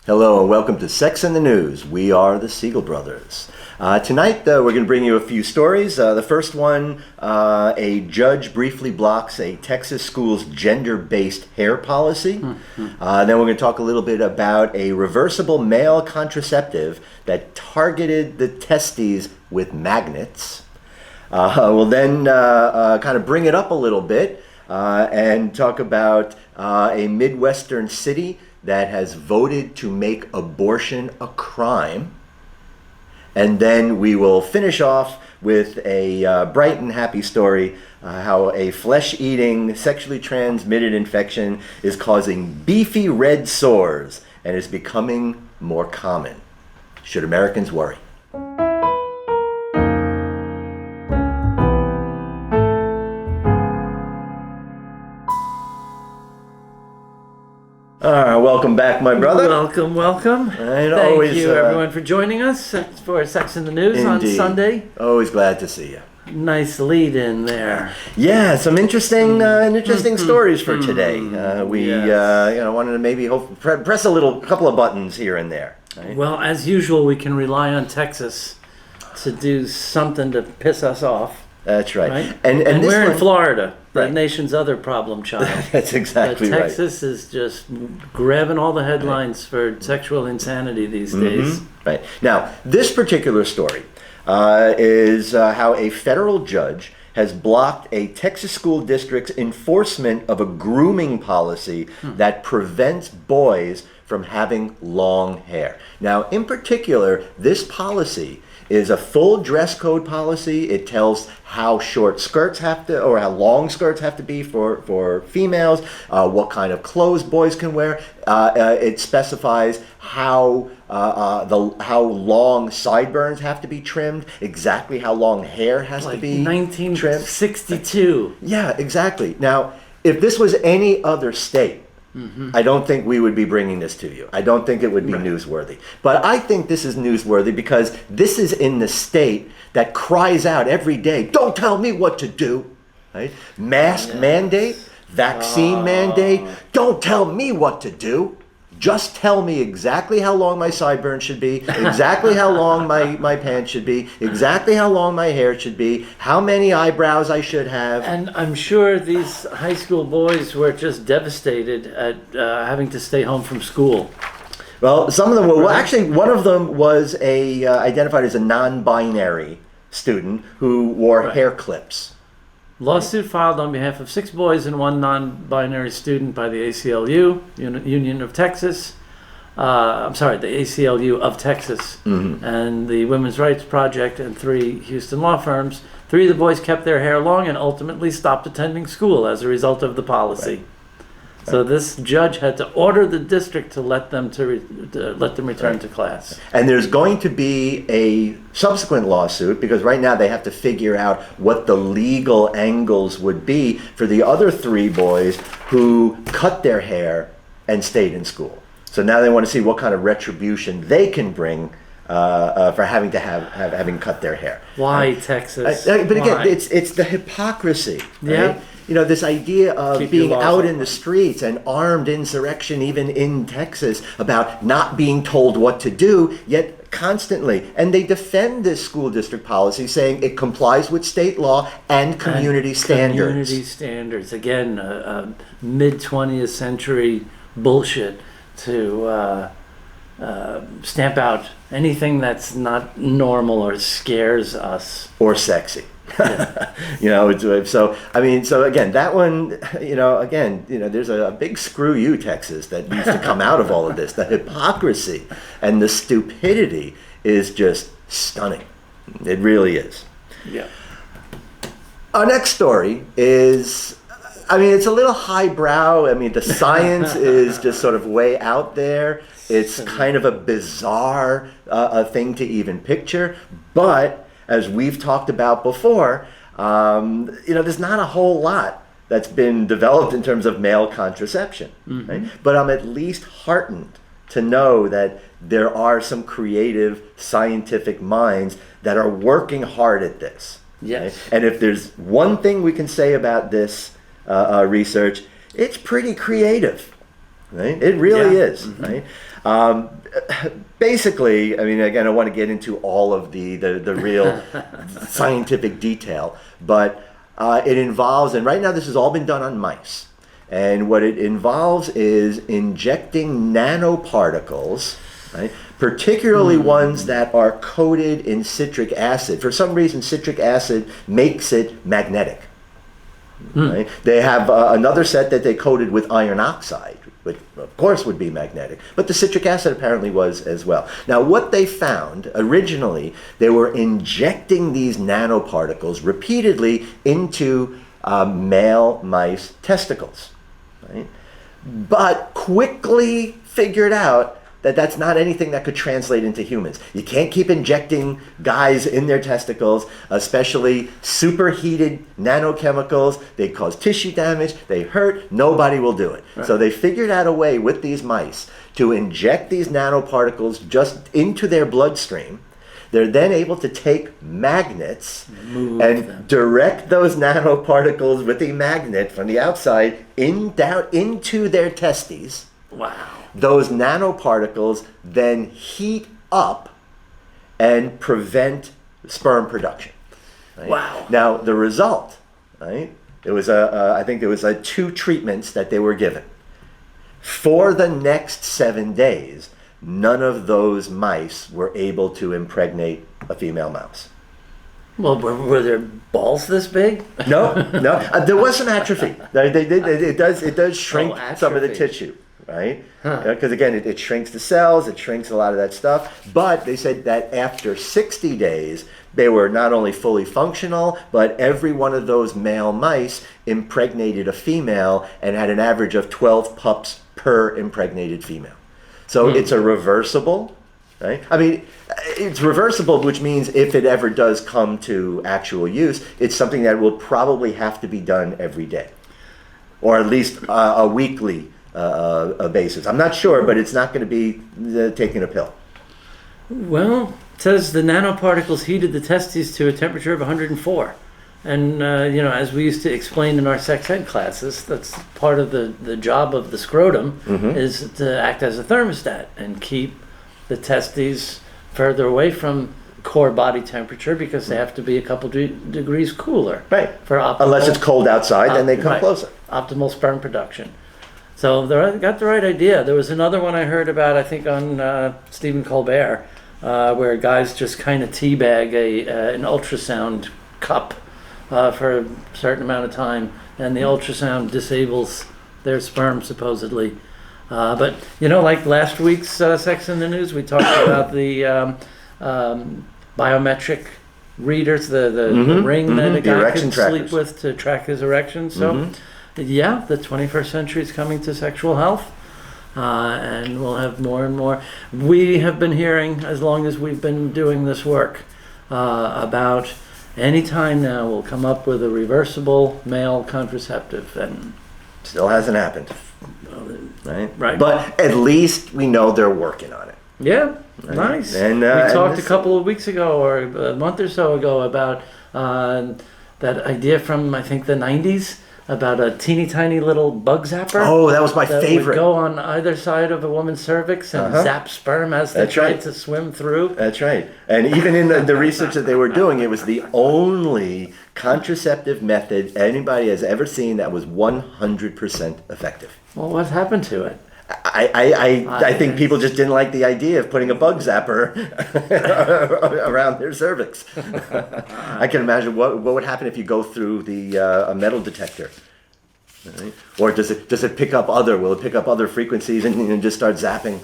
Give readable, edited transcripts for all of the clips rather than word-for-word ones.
Hello and welcome to Sex in the News. We are the Siegel Brothers. Tonight we're going to bring you a few stories. The first one, a judge briefly blocks a Texas school's gender-based hair policy. Then we're going to talk a little bit about a reversible male contraceptive that targeted the testes with magnets. We'll then kind of bring it up a little bit and talk about a Midwestern city that has voted to make abortion a crime. And then we will finish off with a bright and happy story, how a flesh-eating, sexually transmitted infection is causing beefy red sores and is becoming more common. Should Americans worry? Welcome back, my brother. Welcome. Thank you, everyone, for joining us for Sex in the News on Sunday. Always glad to see you. Nice lead in there. Yeah, some interesting stories for today. We wanted to maybe press a couple of buttons here and there. Right? Well, as usual, we can rely on Texas to do something to piss us off. That's right. And we're in Florida, the nation's other problem child. That's exactly right. Texas is just grabbing all the headlines for sexual insanity these days. Right. Now, this particular story is how a federal judge has blocked a Texas school district's enforcement of a grooming policy that prevents boys from having long hair. Now, in particular, this policy is a full dress code policy. It tells how short skirts have to, or how long skirts have to be for females, what kind of clothes boys can wear. It specifies how long sideburns have to be trimmed, exactly how long hair has to be 1962. trimmed. Yeah, exactly. Now, if this was any other state, I don't think we would be bringing this to you. I don't think it would be newsworthy. But I think this is newsworthy because this is in the state that cries out every day, don't tell me what to do. Right? Mask mandate, vaccine mandate, don't tell me what to do. Just tell me exactly how long my sideburns should be, exactly how long my pants should be, exactly how long my hair should be, how many eyebrows I should have. And I'm sure these high school boys were just devastated at having to stay home from school. Well, some of them were. Well, actually, one of them was identified as a non-binary student who wore hair clips. Lawsuit filed on behalf of 6 boys and 1 non-binary student by the ACLU, Union of Texas. The ACLU of Texas, and the Women's Rights Project, and 3 Houston law firms. 3 of the boys kept their hair long and ultimately stopped attending school as a result of the policy. Right. So this judge had to order the district to let them return to class. And there's going to be a subsequent lawsuit because right now they have to figure out what the legal angles would be for the other 3 boys who cut their hair and stayed in school. So now they want to see what kind of retribution they can bring for having cut their hair. Why Texas? But again, it's the hypocrisy. Right? Yeah. You know, this idea of being out in the streets and armed insurrection, even in Texas, about not being told what to do, yet constantly. And they defend this school district policy, saying it complies with state law and community standards. Community standards. Again, mid-20th century bullshit to stamp out anything that's not normal or scares us. Or sexy. Yeah. So again, that one, there's a big screw you, Texas, that needs to come out of all of this. The hypocrisy and the stupidity is just stunning. It really is. Yeah. Our next story is, it's a little highbrow. The science is just sort of way out there. It's kind of a bizarre thing to even picture, but as we've talked about before, there's not a whole lot that's been developed in terms of male contraception. Right? But I'm at least heartened to know that there are some creative scientific minds that are working hard at this. Yes. Right? And if there's one thing we can say about this research, it's pretty creative. Right? It really Yeah. is. Right? Basically, I mean, again, I want to get into all of the real scientific detail, but it involves, and right now this has all been done on mice. And what it involves is injecting nanoparticles, right? Particularly ones that are coated in citric acid. For some reason, citric acid makes it magnetic. Right? They have another set that they coated with iron oxide, which of course would be magnetic, but the citric acid apparently was as well. Now what they found, originally, they were injecting these nanoparticles repeatedly into male mice testicles, right? But quickly figured out that that's not anything that could translate into humans. You can't keep injecting guys in their testicles, especially superheated nanochemicals. They cause tissue damage, they hurt, nobody will do it. Right. So they figured out a way with these mice to inject these nanoparticles just into their bloodstream. They're then able to take magnets and direct those nanoparticles with a magnet from the outside down into their testes. Wow. Those nanoparticles then heat up and prevent sperm production. Right? Wow. Now, the result, right? It was I think there was 2 treatments that they were given. For the next 7 days, none of those mice were able to impregnate a female mouse. Well, were their balls this big? No. There was some atrophy. It does shrink some of the tissue. Right? Because again, it shrinks the cells, it shrinks a lot of that stuff. But they said that after 60 days, they were not only fully functional, but every one of those male mice impregnated a female and had an average of 12 pups per impregnated female. So it's a reversible, right? I mean, it's reversible, which means if it ever does come to actual use, it's something that will probably have to be done every day, or at least a weekly a basis. I'm not sure, but it's not going to be taking a pill. Well, it says the nanoparticles heated the testes to a temperature of 104. And, as we used to explain in our sex ed classes, that's part of the job of the scrotum is to act as a thermostat and keep the testes further away from core body temperature because they have to be a couple degrees cooler. Right. For optimal, unless it's cold outside, then they come closer. Optimal sperm production. So they got the right idea. There was another one I heard about, I think on Stephen Colbert, where guys just kind of teabag an ultrasound cup for a certain amount of time, and the ultrasound disables their sperm, supposedly. But, like last week's Sex in the News, we talked about the biometric readers, the ring that a guy could sleep with to track his erection. So, yeah, the 21st century is coming to sexual health, and we'll have more and more. We have been hearing, as long as we've been doing this work, about any time now we'll come up with a reversible male contraceptive, and still hasn't happened. Right. But at least we know they're working on it. Yeah, right? Nice. And we talked a couple of weeks ago or a month or so ago about that idea from, I think, the 90s about a teeny tiny little bug zapper. Oh, that was my favorite. Would go on either side of a woman's cervix and zap sperm as they tried to swim through. That's right. And even in the research that they were doing, it was the only contraceptive method anybody has ever seen that was 100% effective. Well, what happened to it? I think people just didn't like the idea of putting a bug zapper around their cervix. I can imagine what would happen if you go through a metal detector. Right? Or does it pick up will it pick up other frequencies and just start zapping?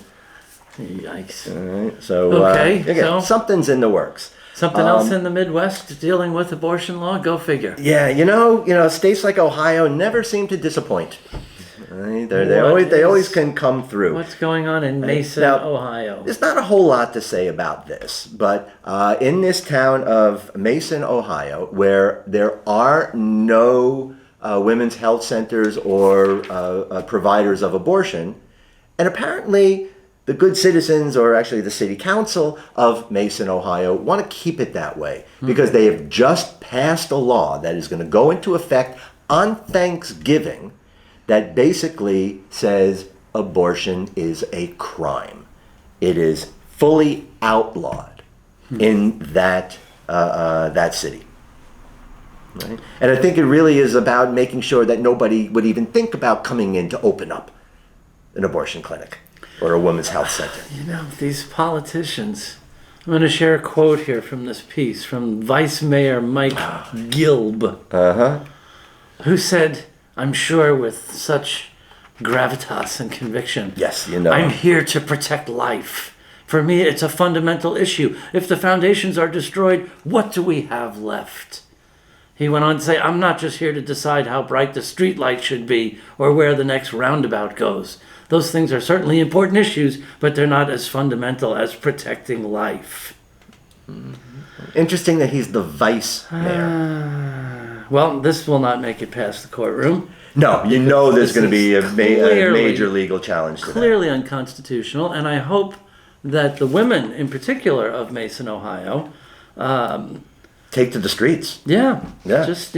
Yikes. All right. So, again, so something's in the works. Something else in the Midwest dealing with abortion law? Go figure. Yeah, states like Ohio never seem to disappoint. Right? They always can come through. What's going on in Mason, Ohio? There's not a whole lot to say about this, but in this town of Mason, Ohio, where there are no women's health centers or providers of abortion, and apparently the good citizens, or actually the city council of Mason, Ohio, want to keep it that way because they have just passed a law that is going to go into effect on Thanksgiving that basically says abortion is a crime. It is fully outlawed in that city. Right? And I think it really is about making sure that nobody would even think about coming in to open up an abortion clinic or a women's health center. You know, these politicians. I'm going to share a quote here from this piece from Vice Mayor Mike Gilb, who said, I'm sure with such gravitas and conviction, Yes, you know. I'm here to protect life. For me, it's a fundamental issue. If the foundations are destroyed, what do we have left? He went on to say, I'm not just here to decide how bright the streetlight should be or where the next roundabout goes. Those things are certainly important issues, but they're not as fundamental as protecting life. Interesting that he's the vice mayor. Well, this will not make it past the courtroom. No, you know there's going to be a clearly- major legal challenge to that. Clearly unconstitutional, and I hope that the women in particular of Mason, Ohio, Take to the streets. yeah, Yeah. just,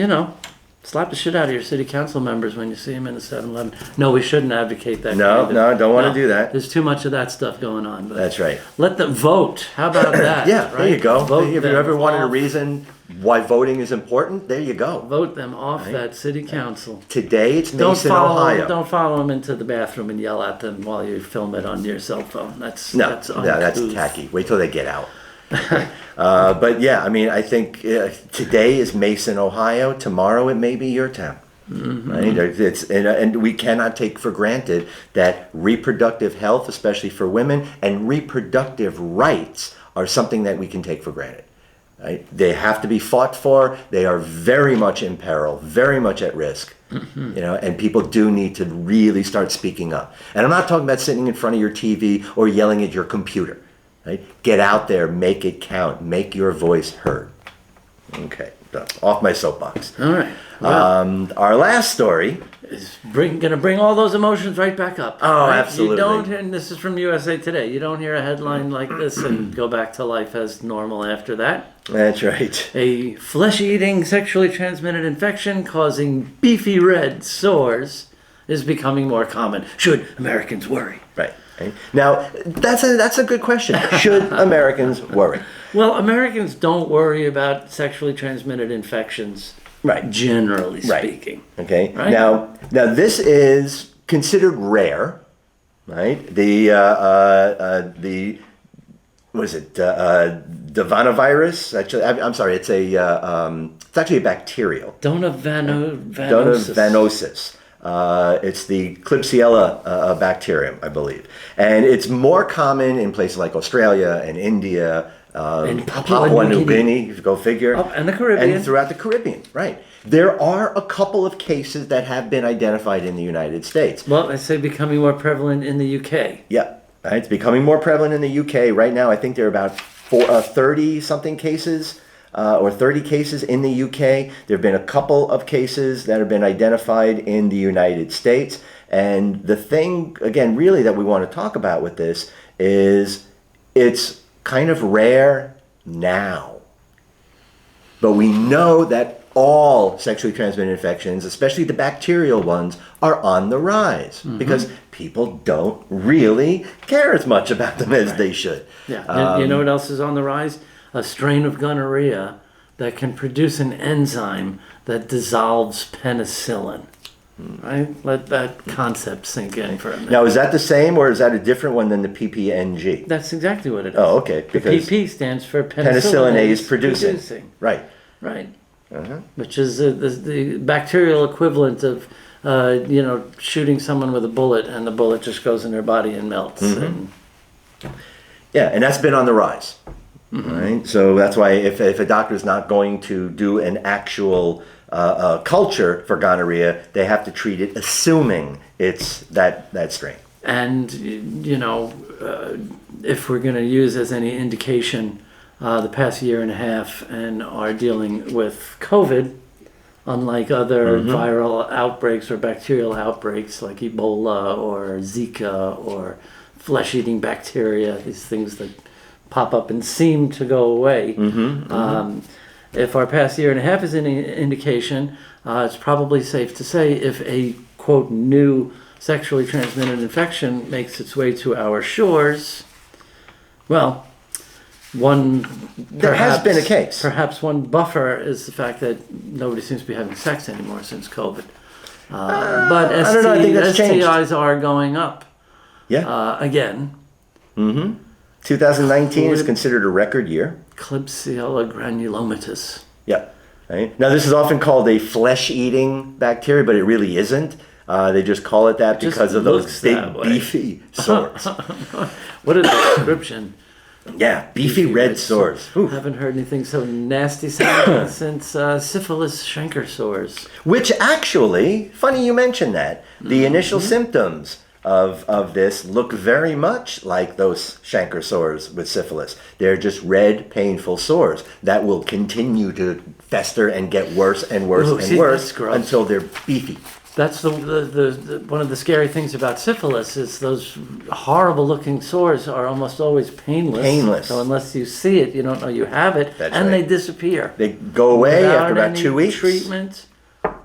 slap the shit out of your city council members when you see them in the 7-Eleven. No, we shouldn't advocate that. No, kind of- don't want to do that. There's too much of that stuff going on. But That's right. let them vote. How about that? Yeah, right? there you go. Vote If you them ever wanted a off- reason why voting is important, there you go. Vote them off that city council. Today it's Don't Mason, follow. Ohio. Don't follow them into the bathroom and yell at them while you film it on your cell phone. That's That's uncouth. tacky. Wait till they get out. But yeah, I mean, I think today is Mason, Ohio. Tomorrow it may be your town. Right? And we cannot take for granted that reproductive health, especially for women, and reproductive rights are something that we can take for granted. Right? They have to be fought for. They are very much in peril, very much at risk. And people do need to really start speaking up. And I'm not talking about sitting in front of your TV or yelling at your computer. Right? Get out there, make it count, make your voice heard. Okay, done. Off my soapbox. All right. Well, Our last story is gonna bring all those emotions right back up. Oh, right? absolutely. You don't, and this is from USA Today. You don't hear a headline like this and go back to life as normal after that. That's right. A flesh-eating, sexually transmitted infection causing beefy red sores is becoming more common. Should Americans worry? Right. Now, that's a good question. Should Americans worry? Well, Americans don't worry about sexually transmitted infections, Right. generally Right. speaking. Okay. Right. Now this is considered rare, right? The what is it? Davanovirus. Actually, I'm sorry. It's actually a bacterial. Donovanosis. It's the Klebsiella bacterium, I believe, and it's more common in places like Australia and India, And Papua New Guinea. Go figure. Oh, and the Caribbean. and throughout the Caribbean. Right. There are a couple of cases that have been identified in the United States. Well, I say becoming more prevalent in the UK. Yeah, right. It's becoming more prevalent in the UK right now. I think there are about 30 something cases. Or 30 cases in the UK. There have been a couple of cases that have been identified in the United States. And the thing, again, really that we want to talk about with this is it's kind of rare now. But we know that all sexually transmitted infections, especially the bacterial ones, are on the rise because people don't really care as much about them as they should. Yeah. You know what else is on the rise? A strain of gonorrhea that can produce an enzyme that dissolves penicillin. Right? Let that concept sink in for a minute. Now, is that the same or is that a different one than the PPNG? That's exactly what it is. Oh, okay. The Because PP stands for penicillinase producing. Right. Right. Which is the bacterial equivalent of, shooting someone with a bullet and the bullet just goes in their body and melts. And Yeah, and that's been on the rise. Right? So that's why if a doctor's not going to do an actual culture for gonorrhea, they have to treat it assuming it's that strain. And, if we're going to use as any indication the past year and a half and are dealing with COVID, unlike other viral outbreaks or bacterial outbreaks like Ebola or Zika or flesh-eating bacteria, these things that pop up and seem to go away. If our past year and a half is any indication, it's probably safe to say if a, quote, new sexually transmitted infection makes its way to our shores, well, there has been a case. Perhaps one buffer is the fact that nobody seems to be having sex anymore since COVID. But I don't know, I think that's changed. STIs are going up. Yeah. Again. 2019 is considered a record year. Klebsiella granulomatous. Yeah. Right? Now, this is often called a flesh-eating bacteria, but it really isn't. They just call it that because of those big, beefy sores. What a description. Yeah, beefy red sores. Haven't heard anything so nasty sounding since syphilis chancre sores. Which actually, funny you mention that. The initial symptoms of this look very much like those chancre sores with syphilis. They're just red, painful sores that will continue to fester and get worse and worse and worse until they're beefy. That's the one of the scary things about syphilis is those horrible looking sores are almost always painless. Painless. So unless you see it, you don't know you have it. That's and right. They disappear. They go away without after about 2 weeks. Treatment.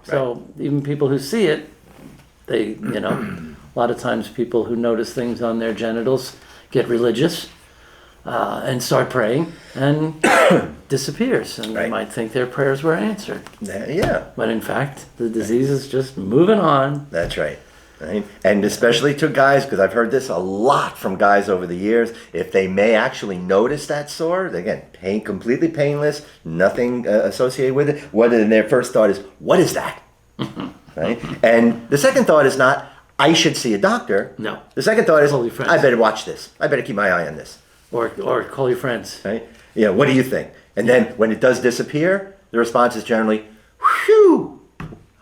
So even people who see it, they, a lot of times people who notice things on their genitals get religious and start praying and disappears. And they might think their prayers were answered. Yeah. But in fact, the disease is just moving on. That's right. And especially to guys, because I've heard this a lot from guys over the years, if they may actually notice that sore, again, completely painless, nothing associated with it, their first thought is, what is that? Right? And the second thought is not, I should see a doctor. No. The second thought is, Call your friends. I better watch this. I better keep my eye on this. Or call your friends. Right? Yeah, what do you think? And then when it does disappear, the response is generally, whew,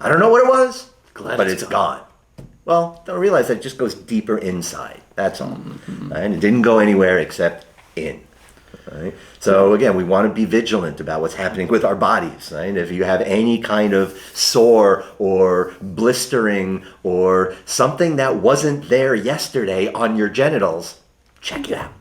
I don't know what it was, but it's gone. Well, don't realize that it just goes deeper inside. That's all. Right? It didn't go anywhere except in. Right? So again, we want to be vigilant about what's happening with our bodies. Right? If you have any kind of sore or blistering or something that wasn't there yesterday on your genitals, check it out.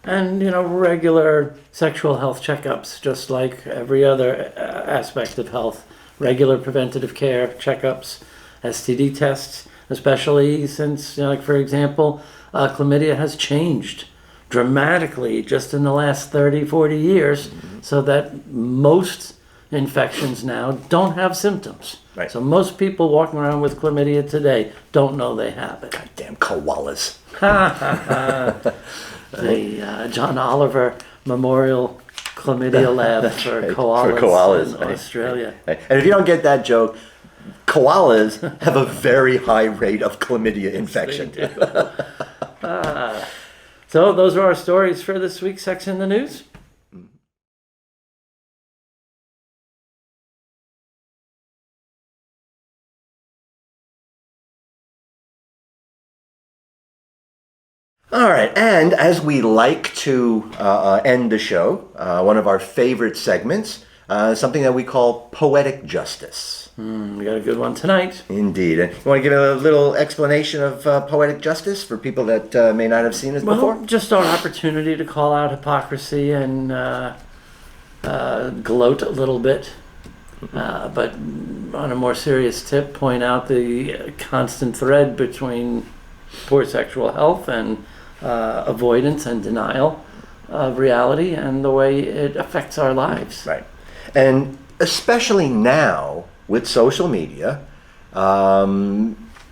And, regular sexual health checkups, just like every other aspect of health. Regular preventative care checkups, STD tests, especially since, like for example, chlamydia has changed dramatically just in the last 30, 40 years, so that most infections now don't have symptoms. Right. So most people walking around with chlamydia today don't know they have it. Goddamn koalas. The John Oliver Memorial Chlamydia Lab for koalas in Australia. Right. And if you don't get that joke, koalas have a very high rate of chlamydia infection. So those are our stories for this week's Sex in the News. All right, and as we like to end the show, one of our favorite segments, something that we call Poetic Justice. We got a good one tonight. Indeed. And you want to give a little explanation of Poetic Justice for people that may not have seen it before? Just our opportunity to call out hypocrisy and gloat a little bit. But on a more serious tip, point out the constant thread between poor sexual health and avoidance and denial of reality and the way it affects our lives. Right. And especially now with social media,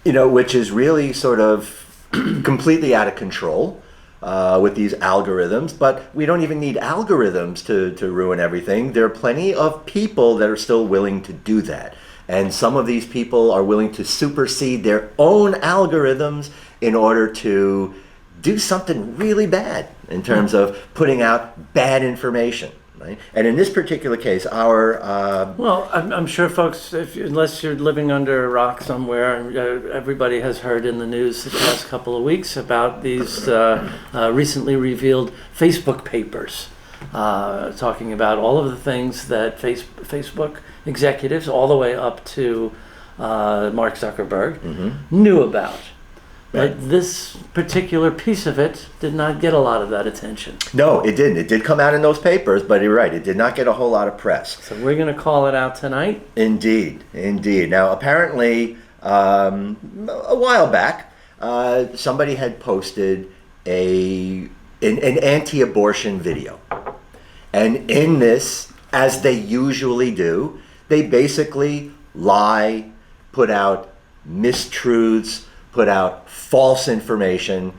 which is really sort of completely out of control with these algorithms. But we don't even need algorithms to ruin everything. There are plenty of people that are still willing to do that. And some of these people are willing to supersede their own algorithms in order to do something really bad in terms of putting out bad information. Right? And in this particular case, I'm sure folks, unless you're living under a rock somewhere, everybody has heard in the news the past couple of weeks about these recently revealed Facebook papers talking about all of the things that Facebook executives, all the way up to Mark Zuckerberg, knew about. Right. But this particular piece of it did not get a lot of that attention. No, it didn't. It did come out in those papers, but you're right. It did not get a whole lot of press. So we're going to call it out tonight. Indeed. Now, apparently, a while back, somebody had posted an anti-abortion video. And in this, as they usually do, they basically lie, put out mistruths, put out false information,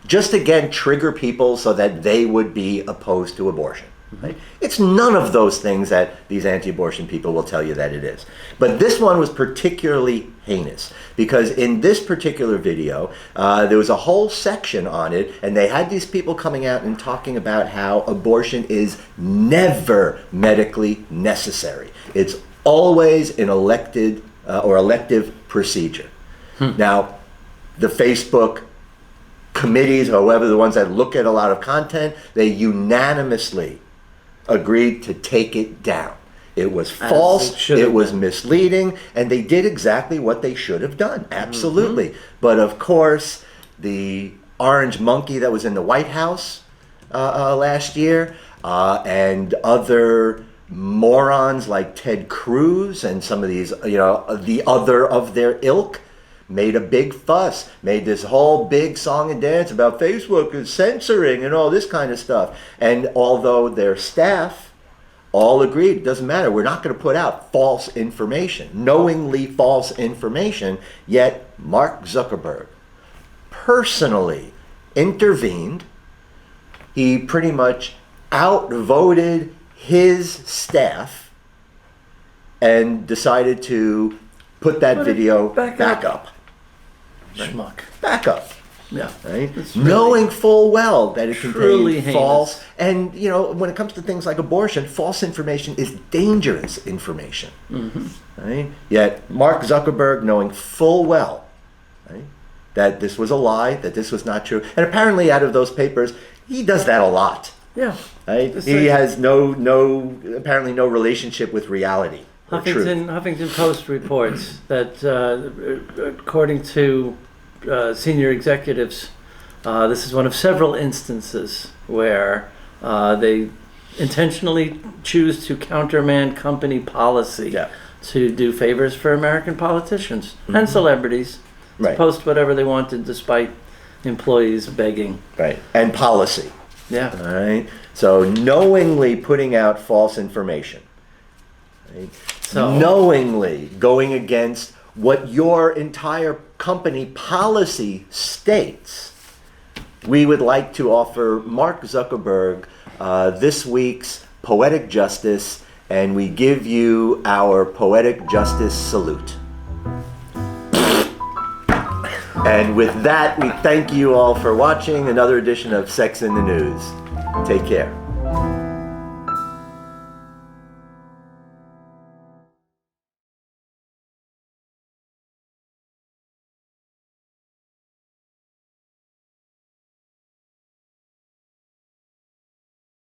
just again trigger people so that they would be opposed to abortion. Right? It's none of those things that these anti-abortion people will tell you that it is. But this one was particularly heinous because in this particular video, there was a whole section on it, and they had these people coming out and talking about how abortion is never medically necessary. It's always an elected or elective procedure. Now, the Facebook committees, or whoever, the ones that look at a lot of content, they unanimously agreed to take it down. It was false, it was misleading, and they did exactly what they should have done. Absolutely. But of course, the orange monkey that was in the White House last year, and other morons like Ted Cruz and some of these, the other of their ilk, made a big fuss, made this whole big song and dance about Facebook is censoring and all this kind of stuff. And although their staff all agreed, it doesn't matter, we're not going to put out false information, knowingly false information, yet Mark Zuckerberg personally intervened. He pretty much outvoted his staff and decided to put that video back up. Schmuck. Back up. Yeah. Right? Really knowing full well that it truly contains heinous. false, and when it comes to things like abortion, false information is dangerous information. Right? Yet Mark Zuckerberg, knowing full well, right, that this was a lie, that this was not true, and apparently out of those papers, he does that a lot. Yeah. Right? He has apparently no relationship with reality. Huffington Post reports that according to senior executives, this is one of several instances where they intentionally choose to countermand company policy to do favors for American politicians and celebrities to post whatever they wanted despite employees begging. Right. And policy. Yeah. All right. So knowingly putting out false information. Right? So knowingly going against what your entire company policy states. We would like to offer Mark Zuckerberg this week's Poetic Justice, and we give you our Poetic Justice salute. And with that, we thank you all for watching another edition of Sex in the News. Take care.